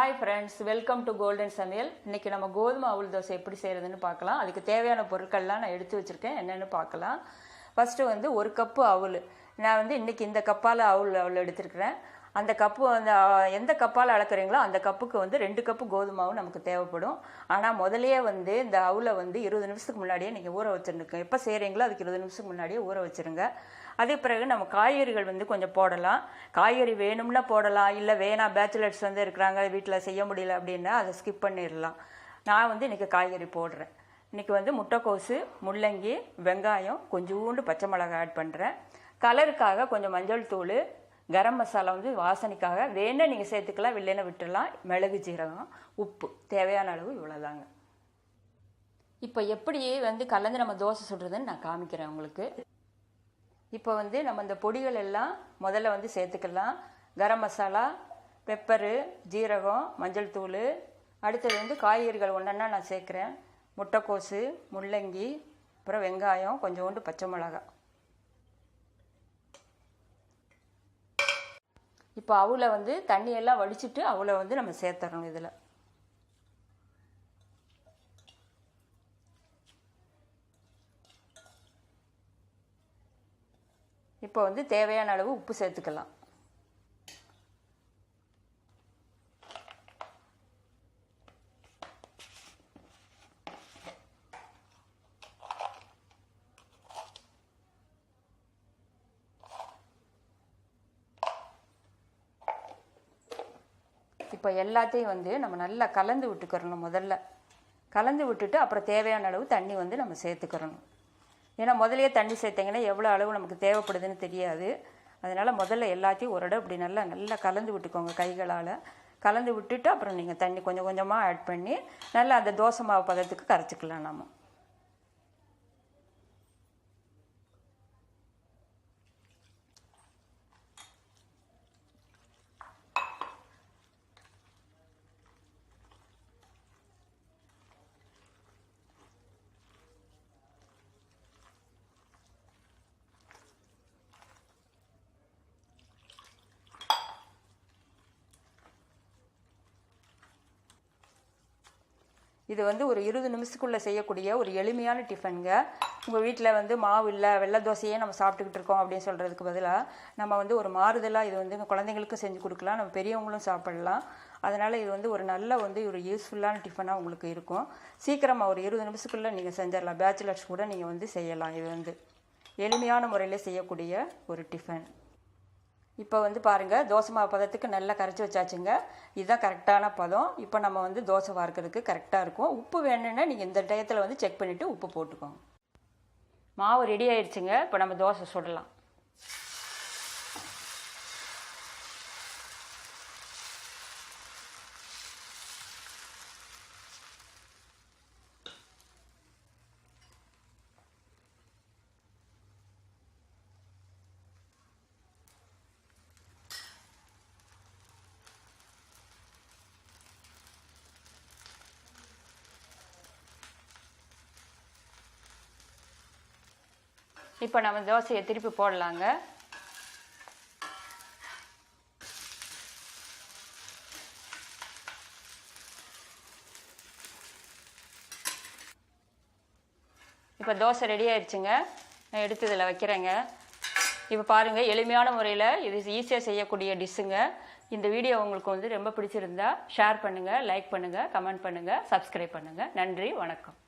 Hi friends, welcome to golden சமையல். இன்றைக்கி நம்ம கோதுமை அவல் தோசை எப்படி செய்கிறதுன்னு பார்க்கலாம். அதுக்கு தேவையான பொருட்கள்லாம் நான் எடுத்து வச்சுருக்கேன். என்னென்னு பார்க்கலாம். ஃபஸ்ட்டு வந்து ஒரு கப்பு அவல். நான் வந்து இன்றைக்கி இந்த கப்பால் அவல் எடுத்துருக்கிறேன். அந்த கப்பு வந்து எந்த கப்பால் அளக்குறீங்களோ அந்த கப்புக்கு வந்து 2 கப்பு கோதுமாவும் நமக்கு தேவைப்படும். ஆனால் முதலையே வந்து இந்த அவலை வந்து 20 நிமிஷத்துக்கு முன்னாடியே நீங்கள் ஊற வச்சுருந்துங்க. எப்போ செய்கிறீங்களோ அதுக்கு 20 நிமிஷத்துக்கு முன்னாடியே ஊற வச்சுருங்க. அதே பிறகு நம்ம காய்கறிகள் வந்து கொஞ்சம் போடலாம். காய்கறி வேணும்னா போடலாம், இல்லை வேணாம் பேச்சுலர்ஸ் வந்து இருக்கிறாங்க வீட்டில் செய்ய முடியல அப்படின்னா அதை ஸ்கிப் பண்ணிடலாம். நான் வந்து இன்றைக்கி காய்கறி போடுறேன். இன்றைக்கி வந்து முட்டைக்கோசு, முள்ளங்கி, வெங்காயம், கொஞ்சோண்டு பச்சை மிளகாய் ஆட் பண்ணுறேன். கலருக்காக கொஞ்சம் மஞ்சள் தூள், கரம் மசாலா வந்து வாசனைக்காக வேணா நீங்கள் சேர்த்துக்கலாம், இல்லைன்னா விட்டுடலாம். மிளகு, ஜீரகம், உப்பு தேவையான அளவு இவ்வளோதாங்க. இப்போ எப்படி வந்து கலந்து நம்ம தோசை சுடுறதுன்னு நான் காமிக்கிறேன் உங்களுக்கு. இப்போ வந்து நம்ம இந்த பொடிகள் எல்லாம் முதல்ல வந்து சேர்த்துக்கலாம். கரம் மசாலா, பெப்பரு, ஜீரகம், மஞ்சள் தூள். அடுத்தது வந்து காய்கறிகள் ஒன்றா நான் சேர்க்குறேன். முட்டைக்கோசு, முள்ளங்கி, அப்புறம் வெங்காயம், கொஞ்சோண்டு பச்சை மிளகாய். இப்போ அவலை வந்து தண்ணியெல்லாம் வடிச்சிட்டு அவலை வந்து நம்ம சேர்த்துறணும் இதில். இப்போ வந்து தேவையான அளவு உப்பு சேர்த்துக்கலாம். இப்போ எல்லாத்தையும் வந்து நம்ம நல்லா கலந்து விட்டுக்கிறணும். முதல்ல கலந்து விட்டுட்டு அப்புறம் தேவையான அளவு தண்ணி வந்து நம்ம சேர்த்துக்கிறணும். ஏன்னா முதலையே தண்ணி சேர்த்திங்கன்னா எவ்வளோ அளவு நமக்கு தேவைப்படுதுன்னு தெரியாது. அதனால் முதல்ல எல்லாத்தையும் ஒரு இடம் இப்படி நல்லா கலந்து விட்டுக்கோங்க. கைகளால் கலந்து விட்டுட்டு அப்புறம் நீங்கள் தண்ணி கொஞ்சம் கொஞ்சமாக ஆட் பண்ணி நல்லா அந்த தோசை மாவு பதத்துக்கு கரைச்சிக்கலாம் நம்ம. இது வந்து ஒரு 20 நிமிஷத்துக்குள்ளே செய்யக்கூடிய ஒரு எளிமையான டிஃபனுங்க. உங்கள் வீட்டில் வந்து மாவு இல்லை, வெள்ளை தோசையே நம்ம சாப்பிட்டுக்கிட்டு இருக்கோம் அப்படின்னு சொல்கிறதுக்கு பதிலாக நம்ம வந்து ஒரு மாறுதலாக இது வந்து குழந்தைங்களுக்கும் செஞ்சு கொடுக்கலாம், நம்ம பெரியவங்களும் சாப்பிடலாம். அதனால் இது வந்து ஒரு நல்ல வந்து ஒரு யூஸ்ஃபுல்லான டிஃபனாக உங்களுக்கு இருக்கும். சீக்கிரமாக ஒரு 20 நிமிஷத்துக்குள்ளே நீங்கள் செஞ்சிடலாம். பேச்சுலர்ஸ் கூட நீங்கள் வந்து செய்யலாம். இது வந்து எளிமையான முறையில் செய்யக்கூடிய ஒரு டிஃபன். இப்போ வந்து பாருங்கள், தோசை மாவு பதத்துக்கு நல்லா கரைச்சி வச்சாச்சுங்க. இதுதான் கரெக்டான பதம். இப்போ நம்ம வந்து தோசை வார்க்கிறதுக்கு கரெக்டாக இருக்கும். உப்பு வேணும்னா நீங்கள் இந்த டயத்தில் வந்து செக் பண்ணிவிட்டு உப்பு போட்டுக்கோங்க. மாவு ரெடி ஆயிடுச்சுங்க. இப்போ நம்ம தோசை சுடலாம். இப்போ நம்ம தோசையை திருப்பி போடலாங்க. இப்போ தோசை ரெடி ஆயிடுச்சுங்க. நான் எடுத்து இதில் வைக்கிறேங்க. இப்போ பாருங்கள், எளிமையான முறையில் இது ஈஸியாக செய்யக்கூடிய டிஷ்ஷுங்க. இந்த வீடியோ உங்களுக்கு வந்து ரொம்ப பிடிச்சிருந்தா ஷேர் பண்ணுங்கள், லைக் பண்ணுங்கள், கமெண்ட் பண்ணுங்கள், சப்ஸ்கிரைப் பண்ணுங்கள். நன்றி, வணக்கம்.